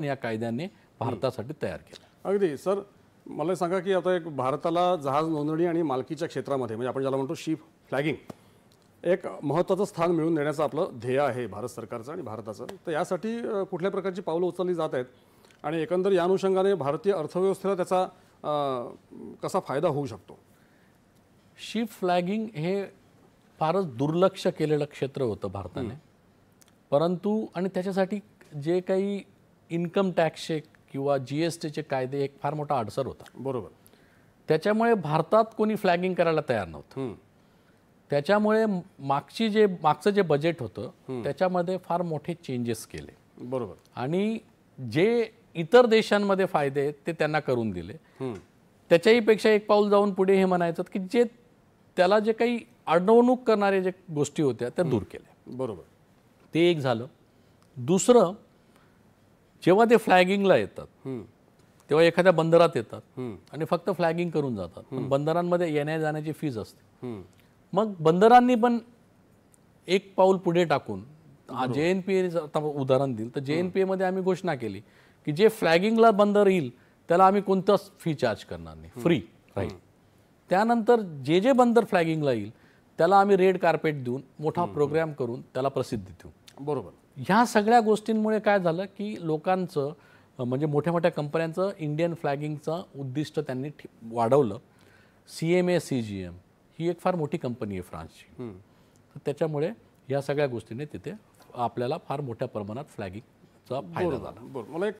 या कायद्याने भारतासाठी तयार केला। अगदी सर, मला सांगा की आता एक भारताला जहाज नोंदणी आणि मालकीच्या क्षेत्रामध्ये म्हणजे आपण ज्याला म्हणतो शिप फ्लॅगिंग एक महत्त्वाचं स्थान मिळवून देण्याचं आपलं ध्येय आहे भारत सरकारचं आणि भारताचं। तर यासाठी कुठल्या प्रकारची पावलं उचलली जात आहेत आणि एकंदर या अनुषंगाने भारतीय अर्थव्यवस्थेला त्याचा कसा फायदा होऊ शकतो? शिप फ्लॅगिंग हे फारच दुर्लक्ष केलेलं क्षेत्र होतं भारताने, परंतु आणि त्याच्यासाठी जे काही इन्कम टॅक्सचे किंवा GSTचे कायदे एक फार मोठा अडसर होता। बरोबर। त्याच्यामुळे भारतात कोणी फ्लॅगिंग करायला तयार नव्हतं। त्याच्यामुळे मागचं जे बजेट होतं त्याच्यामध्ये फार मोठे चेंजेस केले। बरोबर। आणि जे इतर देशांमध्ये फायदे आहेत ते त्यांना करून दिले। त्याच्याही पेक्षा एक पाऊल जाऊन पुढे हे म्हणायचं की जे त्याला जे काही अडवणूक करणारे जे गोष्टी होत्या त्या दूर केल्या। बरोबर। ते एक झालं। दुसरं, जेव्हा ते फ्लॅगिंगला येतात तेव्हा एखाद्या बंदरात येतात आणि फक्त फ्लॅगिंग करून जातात, पण बंदरांमध्ये येण्या जाण्याची फीज असते। मग बंदरांनी पण एक पाऊल पुढे टाकून JNPA आता उदाहरण दिलं तर JNPA मध्ये आम्ही घोषणा केली की जे फ्लॅगिंगला बंदर येईल त्याला आम्ही कोणताच फी चार्ज करणार नाही, फ्री राहील। त्यानंतर जे जे बंदर फ्लॅगिंगला येईल त्याला आम्ही रेड कार्पेट देऊन मोठा प्रोग्राम करून त्याला प्रसिद्धी देऊ। बरोबर। ह्या सगळ्या गोष्टींमुळे काय झालं की लोकांचं म्हणजे मोठ्या मोठ्या कंपन्यांचं इंडियन फ्लॅगिंगचं उद्दिष्ट त्यांनी वाढवलं। CMA CGM ही एक फार मोठी कंपनी आहे फ्रान्सची, तर त्याच्यामुळे या सगळ्या गोष्टीने तिथे आपल्याला फार मोठ्या प्रमाणात फ्लॅगिंगचा फायदा झाला। बरोबर। मला एक